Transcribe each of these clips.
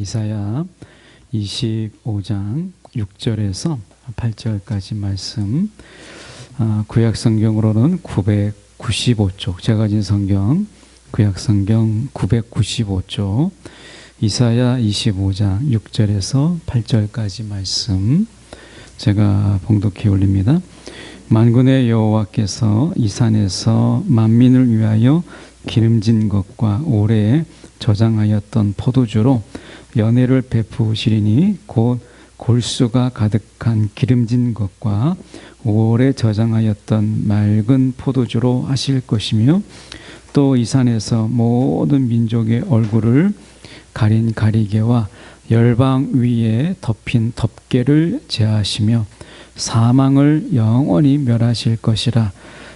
이사야 25장 6절에서 8절까지 말씀, 구약 성경으로는 995쪽, 제가 가진 성경 구약 성경 995쪽, 이사야 25장 6절에서 8절까지 말씀 제가 봉독해 올립니다. 만군의 여호와께서 이 산에서 만민을 위하여 기름진 것과 오래 저장하였던 포도주로 연회를 베푸시리니 곧 골수가 가득한 기름진 것과 오래 저장하였던 맑은 포도주로 하실 것이며, 또 이 산에서 모든 민족의 얼굴을 가린 가리개와 열방 위에 덮인 덮개를 제하시며 사망을 영원히 멸하실 것이라.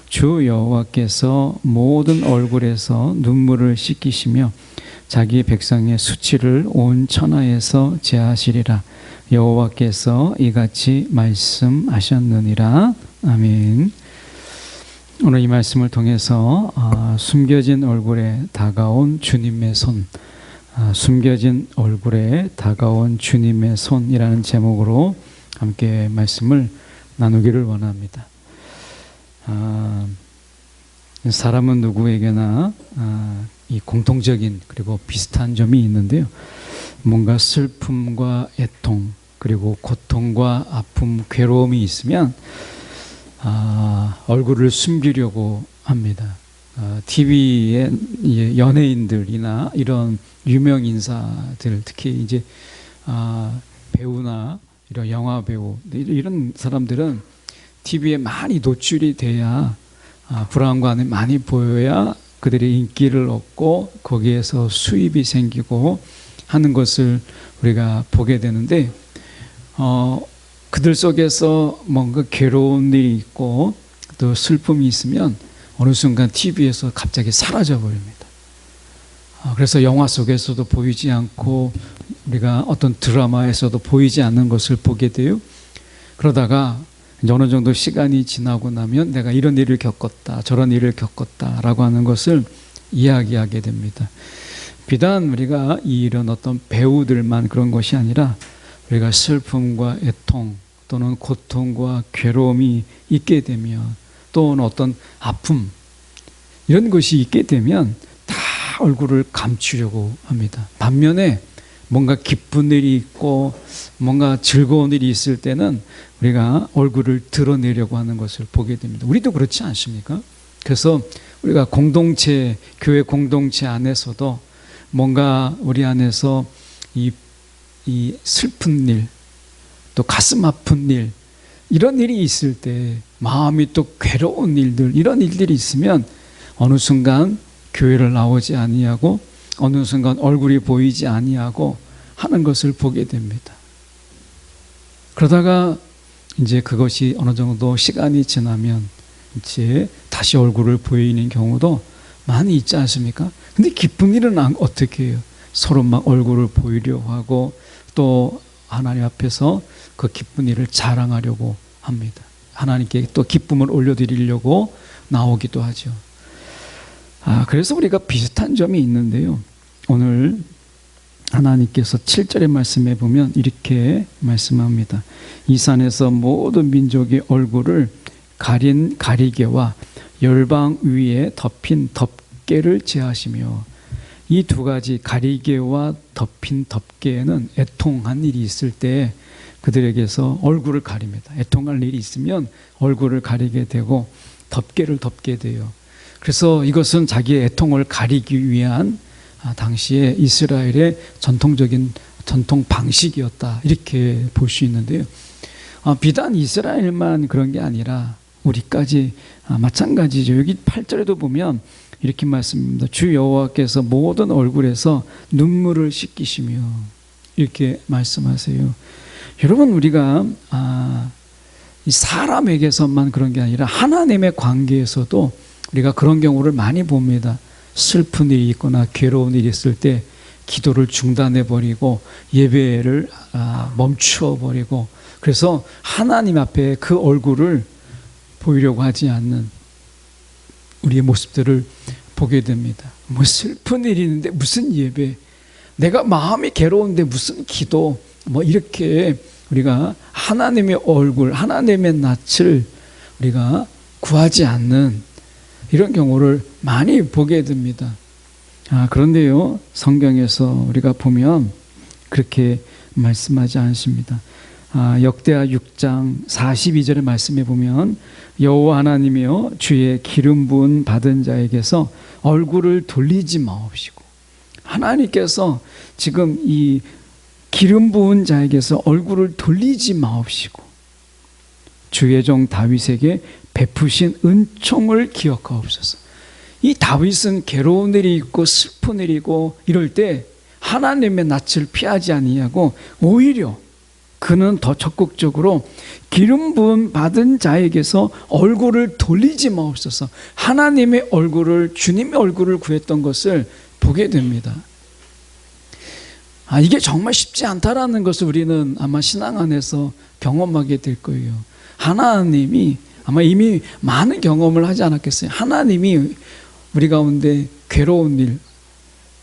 주 여호와께서 모든 얼굴에서 눈물을 씻기시며 자기 백성의 수치를 온 천하에서 제하시리라. 여호와께서 이같이 말씀하셨느니라. 아멘. 오늘 이 말씀을 통해서 숨겨진 얼굴에 다가온 주님의 손, 숨겨진 얼굴에 다가온 주님의 손이라는 제목으로 함께 말씀을 나누기를 원합니다. 사람은 누구에게나 이 공통적인 그리고 비슷한 점이 있는데요. 뭔가 슬픔과 애통, 그리고 고통과 아픔, 괴로움이 있으면 얼굴을 숨기려고 합니다. TV에 연예인들이나 이런 유명 인사들, 특히 이제 배우나 이런 영화 배우, 이런 사람들은 TV에 많이 노출이 돼야, 브라운관에 많이 보여야 그들의 인기를 얻고 거기에서 수입이 생기고 하는 것을 우리가 보게 되는데, 그들 속에서 뭔가 괴로운 일이 있고 또 슬픔이 있으면 어느 순간 TV에서 갑자기 사라져 버립니다. 그래서 영화 속에서도 보이지 않고 우리가 어떤 드라마에서도 보이지 않는 것을 보게 돼요. 그러다가 이제 어느 정도 시간이 지나고 나면 내가 이런 일을 겪었다, 저런 일을 겪었다 라고 하는 것을 이야기하게 됩니다. 비단 우리가 이런 어떤 배우들만 그런 것이 아니라 우리가 슬픔과 애통 또는 고통과 괴로움이 있게 되면, 또는 어떤 아픔, 이런 것이 있게 되면 다 얼굴을 감추려고 합니다. 반면에 뭔가 기쁜 일이 있고 뭔가 즐거운 일이 있을 때는 우리가 얼굴을 드러내려고 하는 것을 보게 됩니다. 우리도 그렇지 않습니까? 그래서 우리가 공동체, 교회 공동체 안에서도 뭔가 우리 안에서 이 슬픈 일, 또 가슴 아픈 일, 이런 일이 있을 때 마음이 또 괴로운 일들, 이런 일들이 있으면 어느 순간 교회를 나오지 아니하고 어느 순간 얼굴이 보이지 아니하고 하는 것을 보게 됩니다. 그러다가 이제 그것이 어느 정도 시간이 지나면 이제 다시 얼굴을 보이는 경우도 많이 있지 않습니까? 근데 기쁜 일은 어떻게 해요? 서로 막 얼굴을 보이려고 하고 또 하나님 앞에서 그 기쁜 일을 자랑하려고 합니다. 하나님께 또 기쁨을 올려드리려고 나오기도 하죠. 그래서 우리가 비슷한 점이 있는데요. 오늘 하나님께서 7절의 말씀에 보면 이렇게 말씀합니다. 이 산에서 모든 민족의 얼굴을 가린 가리개와 열방 위에 덮인 덮개를 제하시며, 이 두 가지 가리개와 덮인 덮개에는 애통한 일이 있을 때 그들에게서 얼굴을 가립니다. 애통할 일이 있으면 얼굴을 가리게 되고 덮개를 덮게 돼요. 그래서 이것은 자기의 애통을 가리기 위한 당시에 이스라엘의 전통적인 전통 방식이었다, 이렇게 볼 수 있는데요. 비단 이스라엘만 그런 게 아니라 우리까지 마찬가지죠. 여기 8절에도 보면 이렇게 말씀합니다. 주 여호와께서 모든 얼굴에서 눈물을 씻기시며, 이렇게 말씀하세요. 여러분, 우리가 사람에게서만 그런 게 아니라 하나님의 관계에서도 우리가 그런 경우를 많이 봅니다. 슬픈 일이 있거나 괴로운 일이 있을 때 기도를 중단해버리고 예배를 멈추어버리고, 그래서 하나님 앞에 그 얼굴을 보이려고 하지 않는 우리의 모습들을 보게 됩니다. 뭐 슬픈 일이 있는데 무슨 예배, 내가 마음이 괴로운데 무슨 기도, 뭐 이렇게 우리가 하나님의 얼굴, 하나님의 낯을 우리가 구하지 않는 이런 경우를 많이 보게 됩니다. 그런데요, 성경에서 우리가 보면 그렇게 말씀하지 않습니다. 역대하 6장 42절의 말씀에 보면 여호와 하나님이여 주의 기름 부은 받은 자에게서 얼굴을 돌리지 마옵시고, 하나님께서 지금 이 기름 부은 자에게서 얼굴을 돌리지 마옵시고 주의 종 다윗에게 베푸신 은총을 기억하옵소서. 이 다윗은 괴로운 일이 있고 슬픈 일이고 이럴 때 하나님의 낯을 피하지 아니하고 오히려 그는 더 적극적으로 기름 부음 받은 자에게서 얼굴을 돌리지 마옵소서, 하나님의 얼굴을, 주님의 얼굴을 구했던 것을 보게 됩니다. 이게 정말 쉽지 않다라는 것을 우리는 아마 신앙 안에서 경험하게 될 거예요. 하나님이 아마 이미 많은 경험을 하지 않았겠어요. 하나님이 우리 가운데 괴로운 일,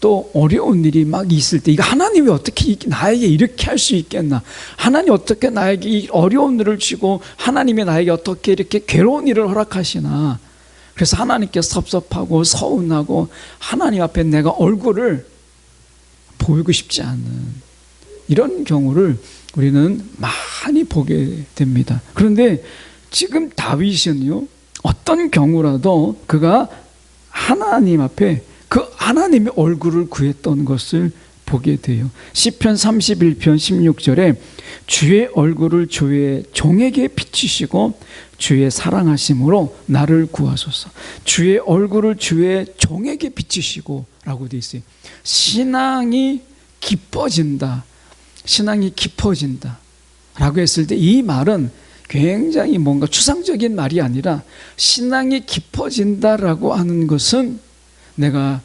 또 어려운 일이 막 있을 때, 이거 하나님이 어떻게 나에게 이렇게 할 수 있겠나, 하나님 어떻게 나에게 이 어려운 일을 주고 하나님이 나에게 어떻게 이렇게 괴로운 일을 허락하시나, 그래서 하나님께 섭섭하고 서운하고 하나님 앞에 내가 얼굴을 보이고 싶지 않은 이런 경우를 우리는 많이 보게 됩니다. 그런데 지금 다윗은요, 어떤 경우라도 그가 하나님 앞에 그 하나님의 얼굴을 구했던 것을 보게 돼요. 시편 31편 16절에 주의 얼굴을 주의 종에게 비추시고 주의 사랑하심으로 나를 구하소서. 주의 얼굴을 주의 종에게 비추시고 라고 되어 있어요. 신앙이 깊어진다, 신앙이 깊어진다 라고 했을 때 이 말은 굉장히 뭔가 추상적인 말이 아니라, 신앙이 깊어진다라고 하는 것은 내가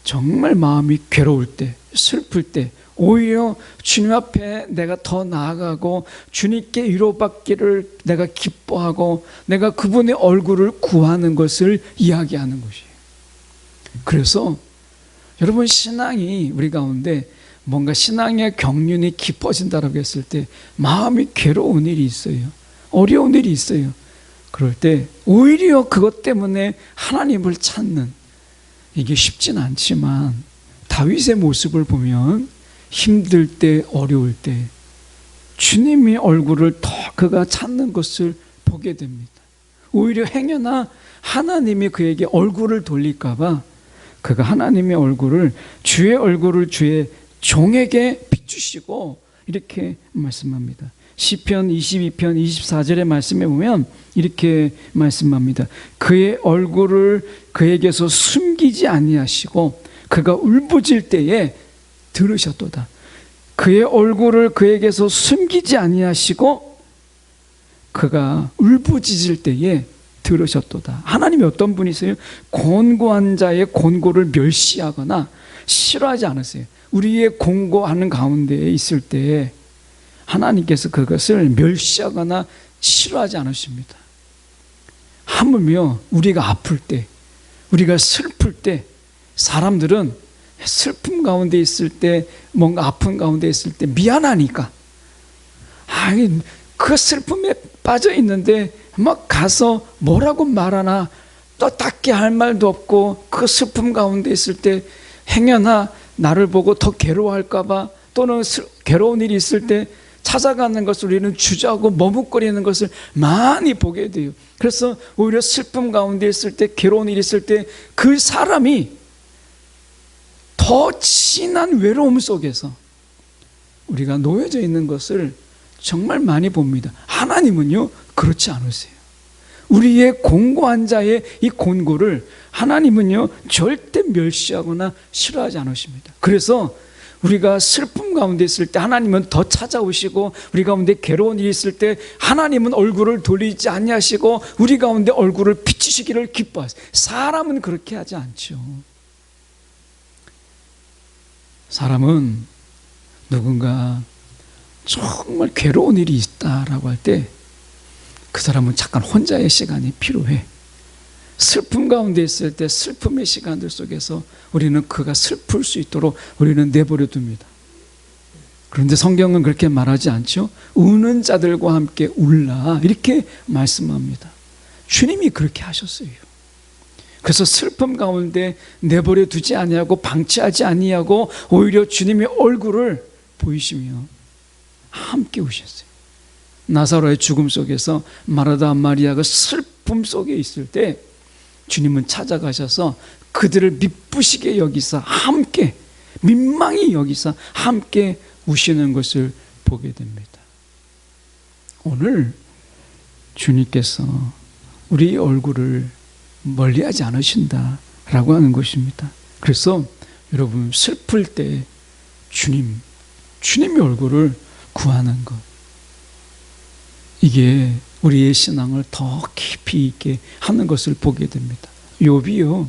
정말 마음이 괴로울 때, 슬플 때 오히려 주님 앞에 내가 더 나아가고 주님께 위로받기를 내가 기뻐하고 내가 그분의 얼굴을 구하는 것을 이야기하는 것이에요. 그래서 여러분, 신앙이 우리 가운데 뭔가 신앙의 경륜이 깊어진다라고 했을 때 마음이 괴로운 일이 있어요. 어려운 일이 있어요. 그럴 때 오히려 그것 때문에 하나님을 찾는, 이게 쉽진 않지만 다윗의 모습을 보면 힘들 때, 어려울 때 주님의 얼굴을 더 그가 찾는 것을 보게 됩니다. 오히려 행여나 하나님이 그에게 얼굴을 돌릴까 봐 그가 하나님의 얼굴을, 주의 얼굴을 주의 종에게 비추시고 이렇게 말씀합니다. 시편 22편 24절의 말씀에 보면 이렇게 말씀합니다. 그의 얼굴을 그에게서 숨기지 아니하시고 그가 울부짖을 때에 들으셨도다. 그의 얼굴을 그에게서 숨기지 아니하시고 그가 울부짖을 때에 들으셨도다. 하나님이 어떤 분이세요? 곤고한 자의 곤고를 멸시하거나 싫어하지 않으세요. 우리의 공고하는 가운데 있을 때 하나님께서 그것을 멸시하거나 싫어하지 않으십니다. 하물며 우리가 아플 때, 우리가 슬플 때, 사람들은 슬픔 가운데 있을 때, 뭔가 아픈 가운데 있을 때 미안하니까, 그 슬픔에 빠져 있는데 막 가서 뭐라고 말하나, 또 딱히 할 말도 없고 그 슬픔 가운데 있을 때 행여나 나를 보고 더 괴로워할까 봐, 또는 괴로운 일이 있을 때 찾아가는 것을 우리는 주저하고 머뭇거리는 것을 많이 보게 돼요. 그래서 오히려 슬픔 가운데 있을 때, 괴로운 일이 있을 때 그 사람이 더 진한 외로움 속에서 우리가 놓여져 있는 것을 정말 많이 봅니다. 하나님은요, 그렇지 않으세요. 우리의 곤고한 자의 이 곤고를 하나님은요 절대 멸시하거나 싫어하지 않으십니다. 그래서 우리가 슬픔 가운데 있을 때 하나님은 더 찾아오시고, 우리 가운데 괴로운 일이 있을 때 하나님은 얼굴을 돌리지 아니하시고 우리 가운데 얼굴을 비추시기를 기뻐하세요. 사람은 그렇게 하지 않죠. 사람은 누군가 정말 괴로운 일이 있다라고 할 때 그 사람은 잠깐 혼자의 시간이 필요해. 슬픔 가운데 있을 때 슬픔의 시간들 속에서 우리는 그가 슬플 수 있도록 우리는 내버려 둡니다. 그런데 성경은 그렇게 말하지 않죠. 우는 자들과 함께 울라 이렇게 말씀합니다. 주님이 그렇게 하셨어요. 그래서 슬픔 가운데 내버려 두지 아니하고 방치하지 아니하고 오히려 주님의 얼굴을 보이시며 함께 우셨어요. 나사로의 죽음 속에서 마르다 마리아가 슬픔 속에 있을 때 주님은 찾아가셔서 그들을 미쁘시게 여기사 함께, 민망히 여기사 함께 우시는 것을 보게 됩니다. 오늘 주님께서 우리 얼굴을 멀리하지 않으신다라고 하는 것입니다. 그래서 여러분 슬플 때 주님의 얼굴을 구하는 것, 이게 우리의 신앙을 더 깊이 있게 하는 것을 보게 됩니다. 욥이요,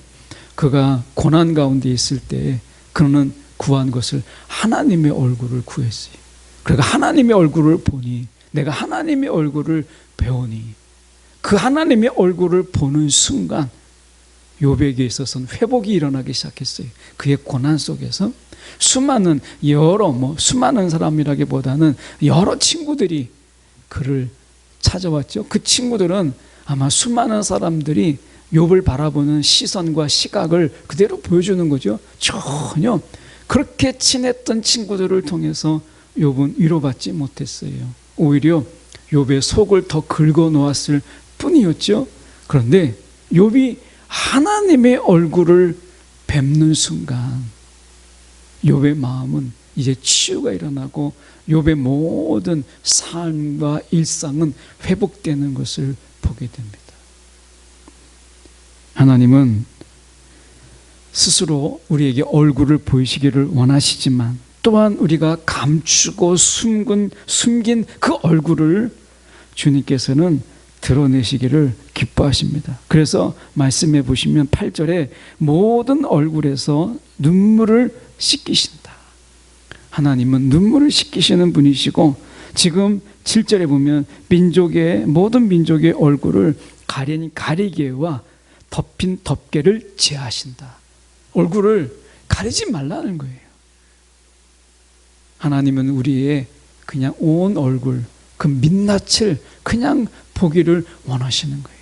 그가 고난 가운데 있을 때 그는 구한 것을 하나님의 얼굴을 구했어요. 그러니까 하나님의 얼굴을 보니, 내가 하나님의 얼굴을 배우니, 그 하나님의 얼굴을 보는 순간 욥에게 있어서는 회복이 일어나기 시작했어요. 그의 고난 속에서 수많은 사람이라기보다는 여러 친구들이 그를 찾아왔죠. 그 친구들은 아마 수많은 사람들이 욥을 바라보는 시선과 시각을 그대로 보여주는 거죠. 전혀 그렇게 친했던 친구들을 통해서 욥은 위로받지 못했어요. 오히려 욥의 속을 더 긁어 놓았을 뿐이었죠. 그런데 욥이 하나님의 얼굴을 뵙는 순간 욥의 마음은 이제 치유가 일어나고 욥의 모든 삶과 일상은 회복되는 것을 보게 됩니다. 하나님은 스스로 우리에게 얼굴을 보이시기를 원하시지만 또한 우리가 감추고 숨긴 그 얼굴을 주님께서는 드러내시기를 기뻐하십니다. 그래서 말씀해 보시면 8절에 모든 얼굴에서 눈물을 씻기신다. 하나님은 눈물을 씻기시는 분이시고, 지금 7절에 보면 모든 민족의 얼굴을 가린 가리개와 덮인 덮개를 제하신다. 얼굴을 가리지 말라는 거예요. 하나님은 우리의 그냥 온 얼굴, 그 민낯을 그냥 보기를 원하시는 거예요.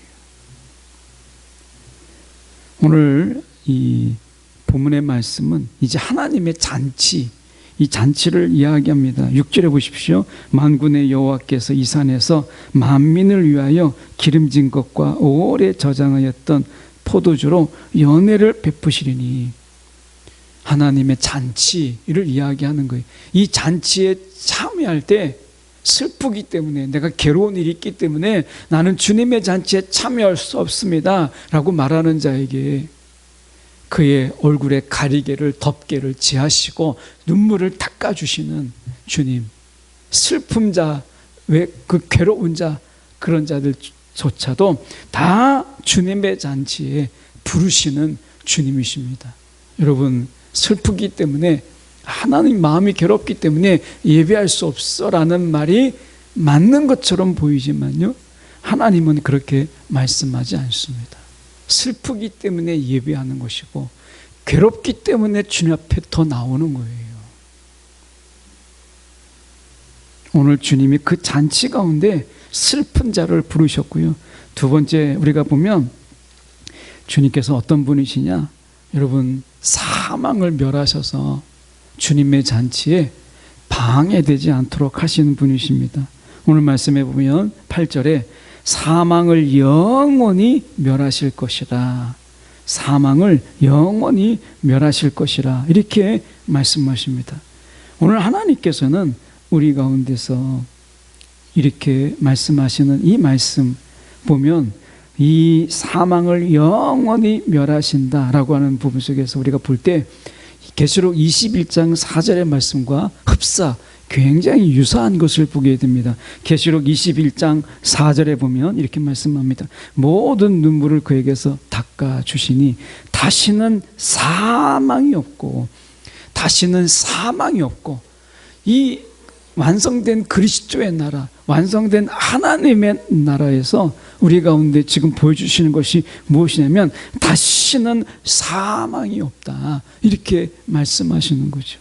오늘 이 본문의 말씀은 이제 하나님의 잔치, 이 잔치를 이야기합니다. 6절에 보십시오. 만군의 여호와께서 이 산에서 만민을 위하여 기름진 것과 오래 저장하였던 포도주로 연회를 베푸시리니, 하나님의 잔치를 이야기하는 거예요. 이 잔치에 참여할 때 슬프기 때문에, 내가 괴로운 일이 있기 때문에 나는 주님의 잔치에 참여할 수 없습니다 라고 말하는 자에게 그의 얼굴에 가리개를, 덮개를 제하시고 눈물을 닦아주시는 주님, 슬픔 자, 왜 그 괴로운 자, 그런 자들조차도 다 주님의 잔치에 부르시는 주님이십니다. 여러분, 슬프기 때문에, 하나님 마음이 괴롭기 때문에 예배할 수 없어 라는 말이 맞는 것처럼 보이지만요, 하나님은 그렇게 말씀하지 않습니다. 슬프기 때문에 예배하는 것이고, 괴롭기 때문에 주님 앞에 더 나오는 거예요. 오늘 주님이 그 잔치 가운데 슬픈 자를 부르셨고요. 두 번째, 우리가 보면 주님께서 어떤 분이시냐, 여러분, 사망을 멸하셔서 주님의 잔치에 방해되지 않도록 하시는 분이십니다. 오늘 말씀해 보면 8절에 사망을 영원히 멸하실 것이라, 사망을 영원히 멸하실 것이라, 이렇게 말씀하십니다. 오늘 하나님께서는 우리 가운데서 이렇게 말씀하시는 이 말씀 보면, 이 사망을 영원히 멸하신다라고 하는 부분 속에서 우리가 볼 때 계시록 21장 4절의 말씀과 흡사, 굉장히 유사한 것을 보게 됩니다. 계시록 21장 4절에 보면 이렇게 말씀합니다. 모든 눈물을 그에게서 닦아주시니 다시는 사망이 없고, 다시는 사망이 없고, 이 완성된 그리스도의 나라, 완성된 하나님의 나라에서 우리 가운데 지금 보여주시는 것이 무엇이냐면 다시는 사망이 없다, 이렇게 말씀하시는 거죠.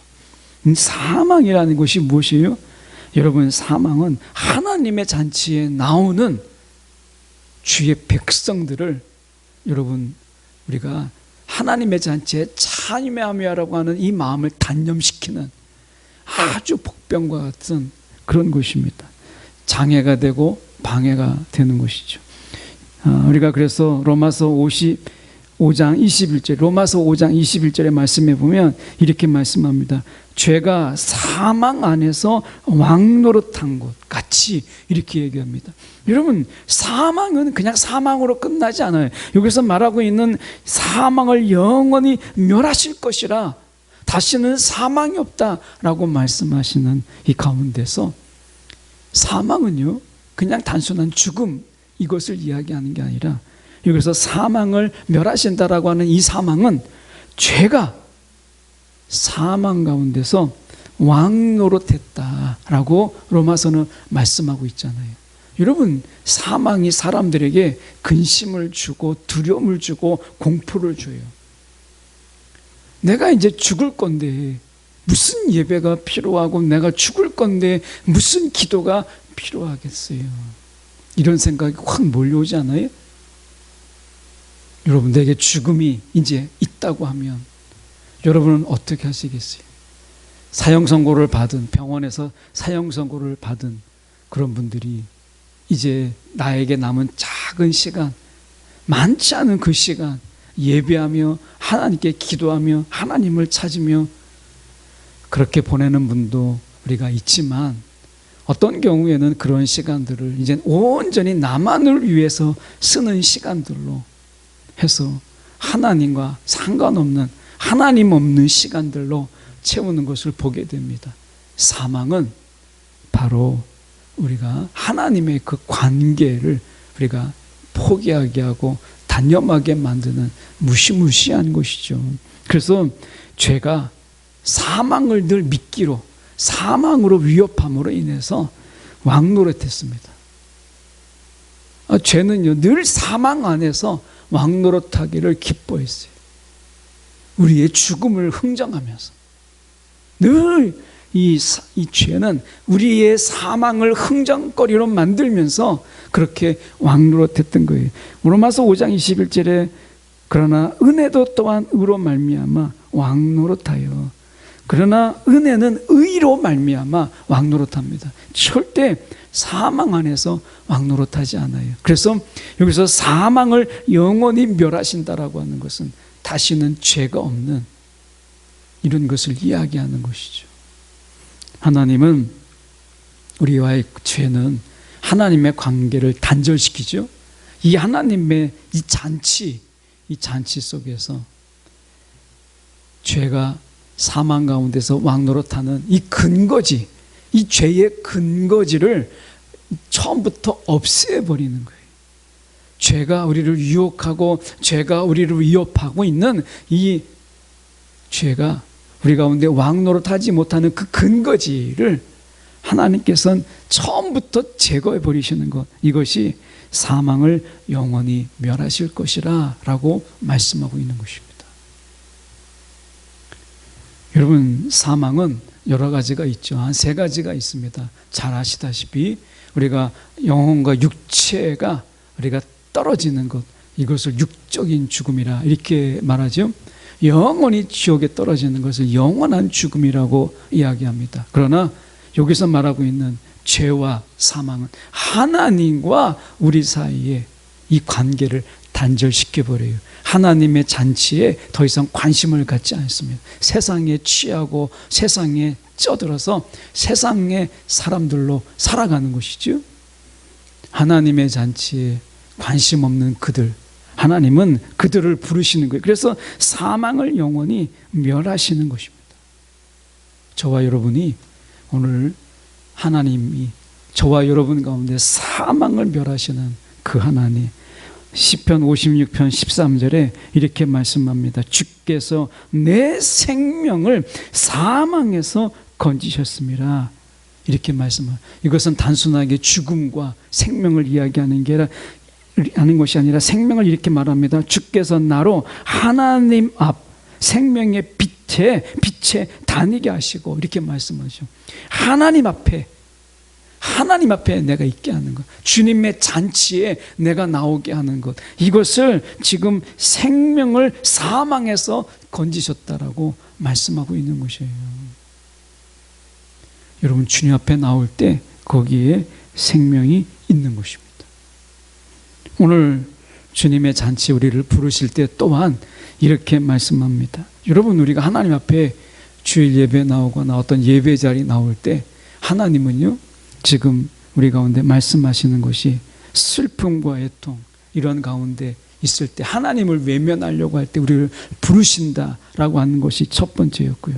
사망이라는 것이 무엇이에요? 여러분, 사망은 하나님의 잔치에 나오는 주의 백성들을, 여러분, 우리가 하나님의 잔치에 참여하며라고 하는 이 마음을 단념시키는 아주 복병과 같은 그런 것입니다. 장애가 되고 방해가 되는 것이죠. 우리가 그래서 로마서 5장 21절, 로마서 5장 21절의 말씀에 보면 이렇게 말씀합니다. 죄가 사망 안에서 왕노릇한 것 같이, 이렇게 얘기합니다. 여러분, 사망은 그냥 사망으로 끝나지 않아요. 여기서 말하고 있는 사망을 영원히 멸하실 것이라, 다시는 사망이 없다라고 말씀하시는 이 가운데서, 사망은요 그냥 단순한 죽음, 이것을 이야기하는 게 아니라, 여기서 사망을 멸하신다라고 하는 이 사망은 죄가 사망 가운데서 왕노릇했다라고 로마서는 말씀하고 있잖아요. 여러분, 사망이 사람들에게 근심을 주고 두려움을 주고 공포를 줘요. 내가 이제 죽을 건데 무슨 예배가 필요하고, 내가 죽을 건데 무슨 기도가 필요하겠어요. 이런 생각이 확 몰려오지 않아요? 여러분, 내게 죽음이 이제 있다고 하면 여러분은 어떻게 하시겠어요? 사형 선고를 받은, 병원에서 사형 선고를 받은 그런 분들이 이제 나에게 남은 작은 시간, 많지 않은 그 시간, 예배하며 하나님께 기도하며 하나님을 찾으며 그렇게 보내는 분도 우리가 있지만, 어떤 경우에는 그런 시간들을 이제 온전히 나만을 위해서 쓰는 시간들로 해서 하나님과 상관없는, 하나님 없는 시간들로 채우는 것을 보게 됩니다. 사망은 바로 우리가 하나님의 그 관계를 우리가 포기하게 하고 단념하게 만드는 무시무시한 것이죠. 그래서 죄가 사망을 늘 미끼로, 사망으로 위협함으로 인해서 왕노릇했습니다. 죄는요 늘 사망 안에서 왕노릇하기를 기뻐했어요. 우리의 죽음을 흥정하면서 늘 이 죄는 우리의 사망을 흥정거리로 만들면서 그렇게 왕노릇했던 거예요. 로마서 5장 21절에 그러나 은혜도 또한 의로 말미암아 왕노릇하여, 그러나 은혜는 의로 말미암아 왕노릇합니다. 절대 사망 안에서 왕노릇하지 않아요. 그래서 여기서 사망을 영원히 멸하신다라고 하는 것은 다시는 죄가 없는 이런 것을 이야기하는 것이죠. 하나님은, 우리와의 죄는 하나님의 관계를 단절시키죠. 이 하나님의 이 잔치 속에서 죄가 사망 가운데서 왕노릇하는 이 근거지, 이 죄의 근거지를 처음부터 없애버리는 거예요. 죄가 우리를 유혹하고 죄가 우리를 위협하고 있는 이 죄가 우리 가운데 왕노릇하지 못하는 그 근거지를 하나님께서는 처음부터 제거해 버리시는 것, 이것이 사망을 영원히 멸하실 것이라 라고 말씀하고 있는 것입니다. 여러분, 사망은 여러 가지가 있죠. 한 3가지가 있습니다. 잘 아시다시피 우리가 영혼과 육체가 우리가 떨어지는 것, 이것을 육적인 죽음이라 이렇게 말하죠. 영원히 지옥에 떨어지는 것을 영원한 죽음이라고 이야기합니다. 그러나 여기서 말하고 있는 죄와 사망은 하나님과 우리 사이에 이 관계를 단절시켜버려요. 하나님의 잔치에 더 이상 관심을 갖지 않습니다. 세상에 취하고 세상에 쩌들어서 세상의 사람들로 살아가는 것이죠. 하나님의 잔치에 관심 없는 그들, 하나님은 그들을 부르시는 거예요. 그래서 사망을 영원히 멸하시는 것입니다. 저와 여러분이 오늘 하나님이 저와 여러분 가운데 사망을 멸하시는 그 하나님, 시편 56편 13절에 이렇게 말씀합니다. 주께서 내 생명을 사망에서 건지셨습니다. 이렇게 말씀을. 이것은 단순하게 죽음과 생명을 이야기하는 게 아니라 하는 것이 아니라 생명을 이렇게 말합니다. 주께서 나로 하나님 앞 생명의 빛에 다니게 하시고 이렇게 말씀하죠. 하나님 앞에 내가 있게 하는 것, 주님의 잔치에 내가 나오게 하는 것, 이것을 지금 생명을 사망에서 건지셨다라고 말씀하고 있는 것이에요. 여러분, 주님 앞에 나올 때 거기에 생명이 있는 것입니다. 오늘 주님의 잔치 우리를 부르실 때 또한 이렇게 말씀합니다. 여러분, 우리가 하나님 앞에 주일 예배 나오거나 어떤 예배 자리 나올 때 하나님은요, 지금 우리 가운데 말씀하시는 것이 슬픔과 애통 이런 가운데 있을 때 하나님을 외면하려고 할 때 우리를 부르신다라고 하는 것이 첫 번째였고요.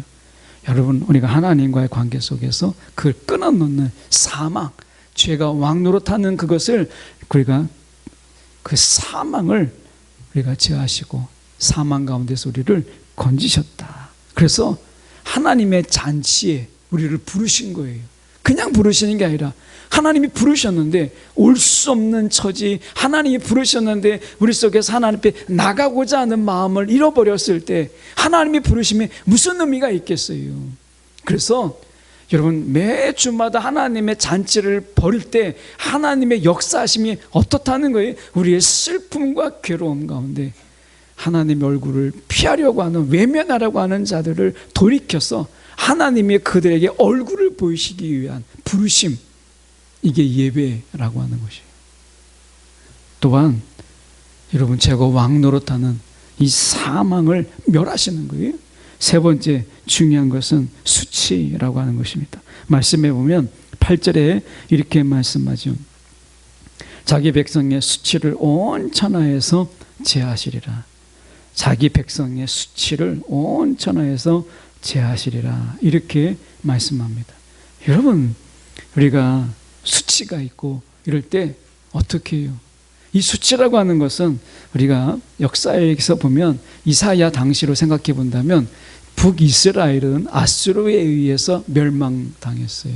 여러분, 우리가 하나님과의 관계 속에서 그걸 끊어놓는 사망, 죄가 왕노릇하는 그것을 우리가 그 사망을 우리가 제하시고 사망 가운데서 우리를 건지셨다. 그래서 하나님의 잔치에 우리를 부르신 거예요. 그냥 부르시는 게 아니라 하나님이 부르셨는데 올 수 없는 처지, 하나님이 부르셨는데 우리 속에서 하나님 앞에 나가고자 하는 마음을 잃어버렸을 때 하나님이 부르심에 무슨 의미가 있겠어요. 그래서 여러분, 매 주마다 하나님의 잔치를 벌일 때 하나님의 역사하심이 어떻다는 거예요? 우리의 슬픔과 괴로움 가운데 하나님의 얼굴을 피하려고 하는, 외면하려고 하는 자들을 돌이켜서 하나님이 그들에게 얼굴을 보이시기 위한 부르심, 이게 예배라고 하는 것이에요. 또한 여러분, 제가 왕노릇하는 이 사망을 멸하시는 거예요. 세 번째 중요한 것은 수치라고 하는 것입니다. 말씀해 보면 8절에 이렇게 말씀하죠. 자기 백성의 수치를 온 천하에서 제하시리라. 자기 백성의 수치를 온 천하에서 제하시리라. 이렇게 말씀합니다. 여러분, 우리가 수치가 있고 이럴 때 어떻게 해요? 이 수치라고 하는 것은 우리가 역사에서 보면 이사야 당시로 생각해 본다면 북이스라엘은 아수르에 의해서 멸망당했어요.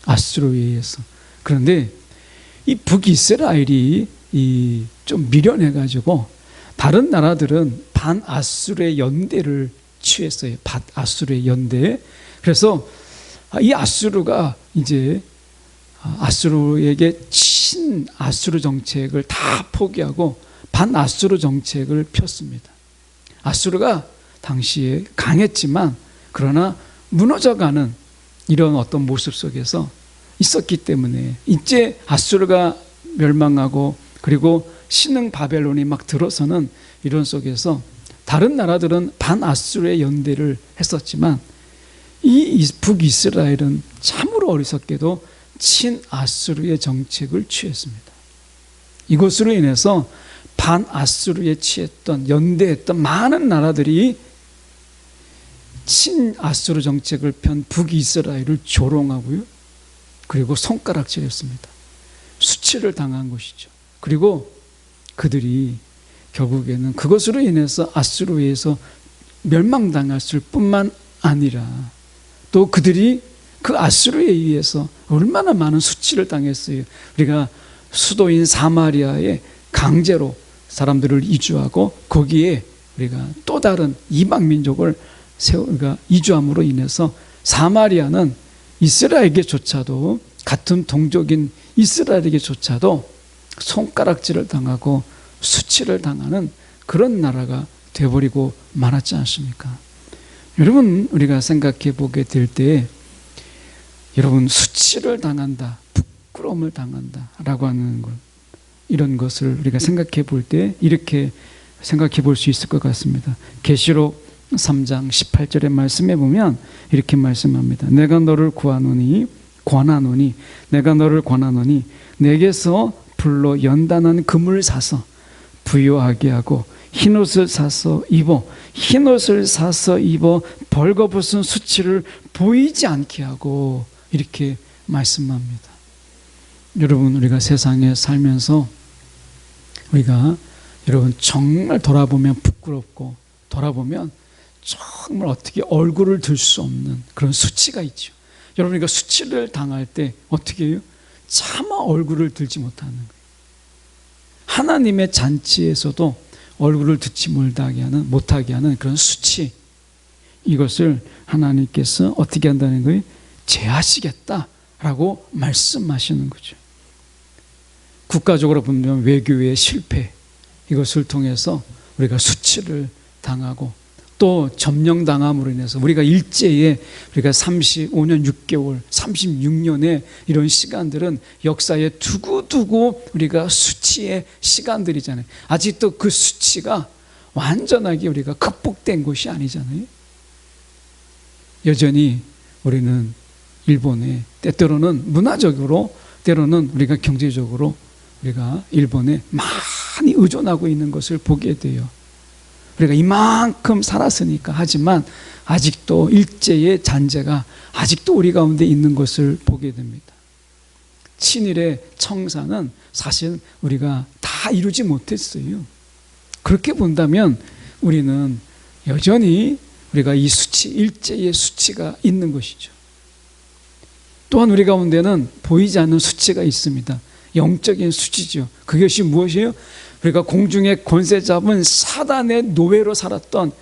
아수르에 의해서. 그런데 이 북이스라엘이 좀 미련해가지고 다른 나라들은 반아수르의 연대를 취했어요. 반아수르의 연대. 그래서 이 아수르가 이제 아수르에게 친아수르 정책을 다 포기하고 반아수르 정책을 폈습니다. 아수르가 당시에 강했지만 그러나 무너져가는 이런 어떤 모습 속에서 있었기 때문에 이제 아수르가 멸망하고 그리고 신흥 바벨론이 막 들어서는 이런 속에서 다른 나라들은 반아수르의 연대를 했었지만 이 북이스라엘은 참으로 어리석게도 친아수르의 정책을 취했습니다. 이것으로 인해서 반아수르에 취했던, 연대했던 많은 나라들이 친아수르 정책을 편 북이스라엘을 조롱하고요, 그리고 손가락질했습니다. 수치를 당한 것이죠. 그리고 그들이 결국에는 그것으로 인해서 아수르에서 멸망당했을 뿐만 아니라 또 그들이 그 아수르에 의해서 얼마나 많은 수치를 당했어요. 우리가 수도인 사마리아에 강제로 사람들을 이주하고 거기에 우리가 또 다른 이방 민족을 우리가 이주함으로 인해서 사마리아는 이스라엘에게조차도, 같은 동족인 이스라엘에게조차도 손가락질을 당하고 수치를 당하는 그런 나라가 되어버리고 말았지 않습니까? 여러분, 우리가 생각해 보게 될 때 여러분, 수치를 당한다, 부끄러움을 당한다 라고 하는 것, 이런 것을 우리가 생각해 볼 때 이렇게 생각해 볼 수 있을 것 같습니다. 계시록 3장 18절의 말씀에 보면 이렇게 말씀합니다. 내가 너를 권하노니 내가 너를 권하노니 내게서 불로 연단한 금을 사서 부요하게 하고 흰옷을 사서 입어 벌거벗은 수치를 보이지 않게 하고, 이렇게 말씀합니다. 여러분, 우리가 세상에 살면서 우리가 여러분 정말 돌아보면 부끄럽고 돌아보면 정말 어떻게 얼굴을 들 수 없는 그런 수치가 있죠. 여러분, 우리가 수치를 당할 때 어떻게 해요? 차마 얼굴을 들지 못하는 거예요. 하나님의 잔치에서도 얼굴을 듣지 못하게 하는 그런 수치, 이것을 하나님께서 어떻게 한다는 거예요? 제하시겠다라고 말씀하시는 거죠. 국가적으로 보면 외교의 실패, 이것을 통해서 우리가 수치를 당하고 또 점령당함으로 인해서 우리가 일제에 우리가 35년 6개월, 36년의 이런 시간들은 역사에 두고두고 우리가 수치의 시간들이잖아요. 아직도 그 수치가 완전하게 우리가 극복된 것이 아니잖아요. 여전히 우리는 일본에 때때로는 문화적으로, 때로는 우리가 경제적으로 우리가 일본에 많이 의존하고 있는 것을 보게 돼요. 우리가 이만큼 살았으니까. 하지만 아직도 일제의 잔재가 아직도 우리 가운데 있는 것을 보게 됩니다. 친일의 청사는 사실 우리가 다 이루지 못했어요. 그렇게 본다면 우리는 여전히 우리가 이 수치, 일제의 수치가 있는 것이죠. 또한 우리 가운데는 보이지 않는 수치가 있습니다. 영적인 수치죠. 그것이 무엇이에요? 우리가 공중에 권세 잡은 사단의 노예로 살았던,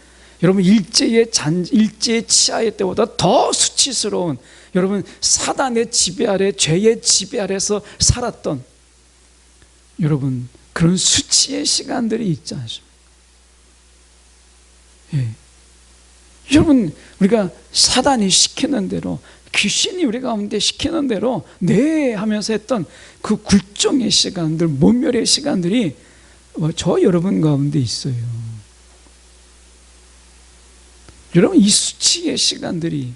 여러분, 일제의 치하의 때보다 더 수치스러운, 여러분, 사단의 지배 아래, 죄의 지배 아래서 살았던, 여러분, 그런 수치의 시간들이 있지 않습니까? 예. 여러분, 우리가 사단이 시키는 대로, 귀신이 우리 가운데 시키는 대로 네 하면서 했던 그 굴종의 시간들, 모멸의 시간들이 저 여러분 가운데 있어요. 여러분, 이 수치의 시간들이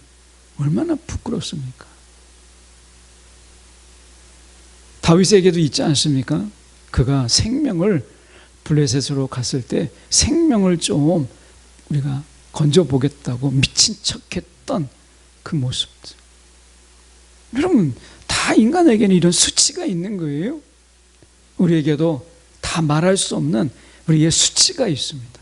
얼마나 부끄럽습니까? 다윗에게도 있지 않습니까? 그가 생명을, 블레셋으로 갔을 때 생명을 좀 우리가 건져보겠다고 미친 척했던 그 모습들. 여러분, 다 인간에게는 이런 수치가 있는 거예요. 우리에게도 다 말할 수 없는 우리의 수치가 있습니다.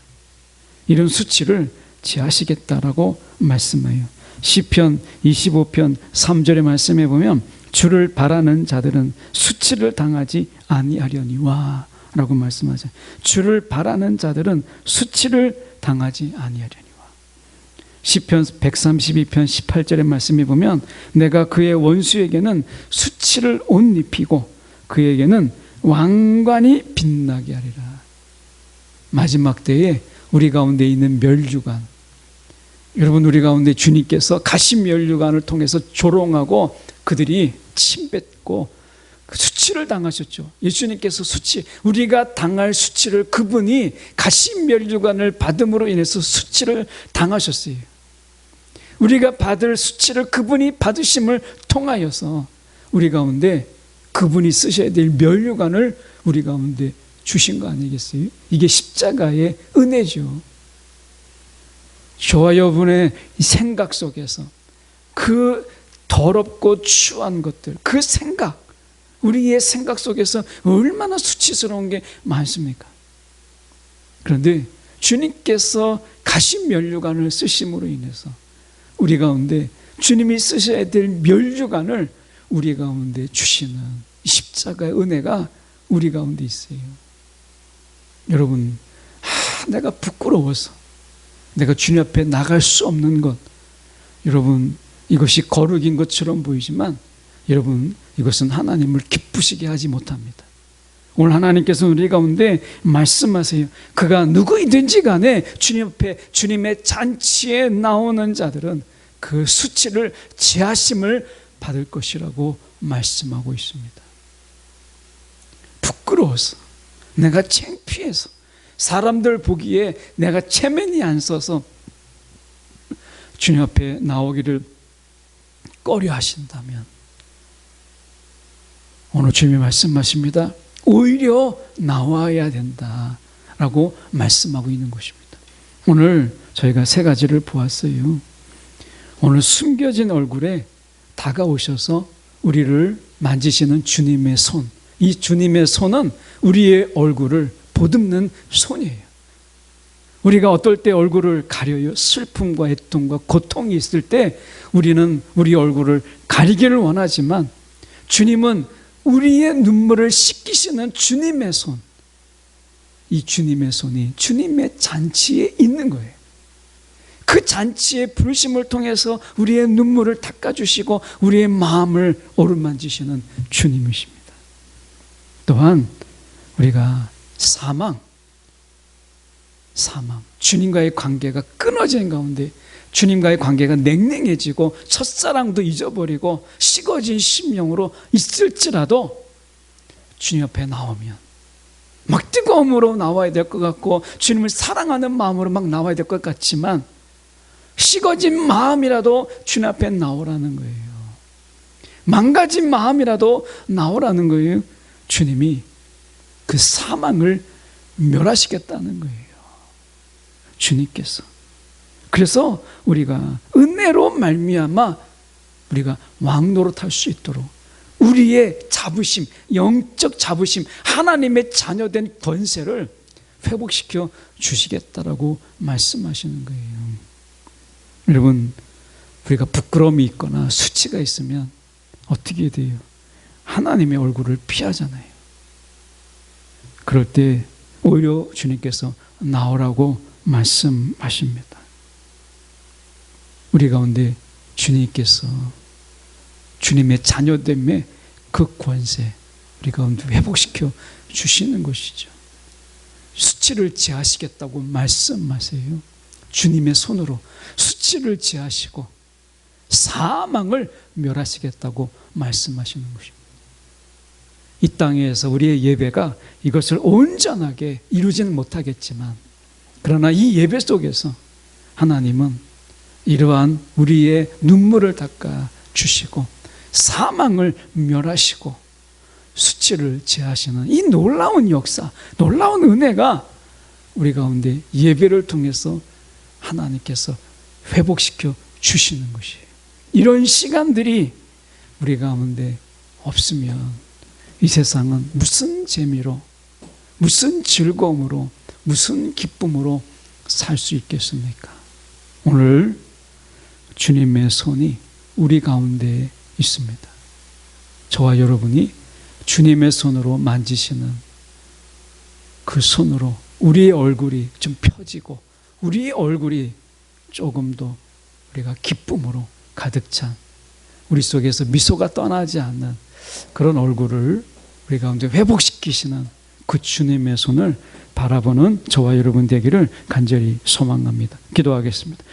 이런 수치를 제하시겠다라고 말씀해요. 시편 25편 3절의 말씀에 보면 주를 바라는 자들은 수치를 당하지 아니하려니와 라고 말씀하죠. 주를 바라는 자들은 수치를 당하지 아니하려니와. 시편 132편 18절의 말씀에 보면 내가 그의 원수에게는 수치를 옷 입히고 그에게는 왕관이 빛나게 하리라. 마지막 때에 우리 가운데 있는 멸류관, 여러분, 우리 가운데 주님께서 가신 멸류관을 통해서 조롱하고 그들이 침뱉고 그 수치를 당하셨죠. 예수님께서 수치, 우리가 당할 수치를 그분이 가신 멸류관을 받음으로 인해서 수치를 당하셨어요. 우리가 받을 수치를 그분이 받으심을 통하여서 우리 가운데 그분이 쓰셔야 될 멸류관을 우리 가운데 주신 거 아니겠어요? 이게 십자가의 은혜죠. 저와 여러분의 생각 속에서 그 더럽고 추한 것들, 그 생각, 우리의 생각 속에서 얼마나 수치스러운 게 많습니까? 그런데 주님께서 가신 멸류관을 쓰심으로 인해서 우리 가운데 주님이 쓰셔야 될 멸류관을 우리 가운데 주시는 십자가의 은혜가 우리 가운데 있어요. 여러분, 내가 부끄러워서 내가 주님 앞에 나갈 수 없는 것, 여러분, 이것이 거룩인 것처럼 보이지만 여러분, 이것은 하나님을 기쁘시게 하지 못합니다. 오늘 하나님께서 우리 가운데 말씀하세요. 그가 누구이든지 간에 주님 앞에, 주님의 잔치에 나오는 자들은 그 수치를 제하심을 받을 것이라고 말씀하고 있습니다. 부끄러워서, 내가 창피해서, 사람들 보기에 내가 체면이 안 서서 주님 앞에 나오기를 꺼려 하신다면 오늘 주님이 말씀하십니다. 오히려 나와야 된다라고 말씀하고 있는 것입니다. 오늘 저희가 세 가지를 보았어요. 오늘 숨겨진 얼굴에 다가오셔서 우리를 만지시는 주님의 손, 이 주님의 손은 우리의 얼굴을 보듬는 손이에요. 우리가 어떨 때 얼굴을 가려요? 슬픔과 애통과 고통이 있을 때 우리는 우리 얼굴을 가리기를 원하지만 주님은 우리의 눈물을 씻기시는 주님의 손, 이 주님의 손이 주님의 잔치에 있는 거예요. 그 잔치의 부르심을 통해서 우리의 눈물을 닦아주시고 우리의 마음을 어루만지시는 주님이십니다. 또한 우리가 사망, 주님과의 관계가 끊어진 가운데 주님과의 관계가 냉랭해지고 첫사랑도 잊어버리고 식어진 심령으로 있을지라도 주님 앞에 나오면 막 뜨거움으로 나와야 될 것 같고 주님을 사랑하는 마음으로 막 나와야 될 것 같지만 식어진 마음이라도 주님 앞에 나오라는 거예요. 망가진 마음이라도 나오라는 거예요. 주님이 그 사망을 멸하시겠다는 거예요. 주님께서. 그래서 우리가 은혜로 말미암아 우리가 왕노릇할 수 있도록 우리의 자부심, 영적 자부심, 하나님의 자녀된 권세를 회복시켜 주시겠다라고 말씀하시는 거예요. 여러분, 우리가 부끄러움이 있거나 수치가 있으면 어떻게 돼요? 하나님의 얼굴을 피하잖아요. 그럴 때 오히려 주님께서 나오라고 말씀하십니다. 우리 가운데 주님께서 주님의 자녀됨의 그 권세 우리 가운데 회복시켜 주시는 것이죠. 수치를 제하시겠다고 말씀하세요. 주님의 손으로 수치를 제하시고 사망을 멸하시겠다고 말씀하시는 것입니다. 이 땅에서 우리의 예배가 이것을 온전하게 이루지는 못하겠지만 그러나 이 예배 속에서 하나님은 이러한 우리의 눈물을 닦아 주시고 사망을 멸하시고 수치를 제하시는 이 놀라운 역사, 놀라운 은혜가 우리 가운데 예배를 통해서 하나님께서 회복시켜 주시는 것이에요. 이런 시간들이 우리 가운데 없으면 이 세상은 무슨 재미로, 무슨 즐거움으로, 무슨 기쁨으로 살 수 있겠습니까? 오늘 주님의 손이 우리 가운데 있습니다. 저와 여러분이 주님의 손으로 만지시는 그 손으로 우리의 얼굴이 좀 펴지고 우리의 얼굴이 조금 더 우리가 기쁨으로 가득 찬 우리 속에서 미소가 떠나지 않는 그런 얼굴을 우리 가운데 회복시키시는 그 주님의 손을 바라보는 저와 여러분 되기를 간절히 소망합니다. 기도하겠습니다.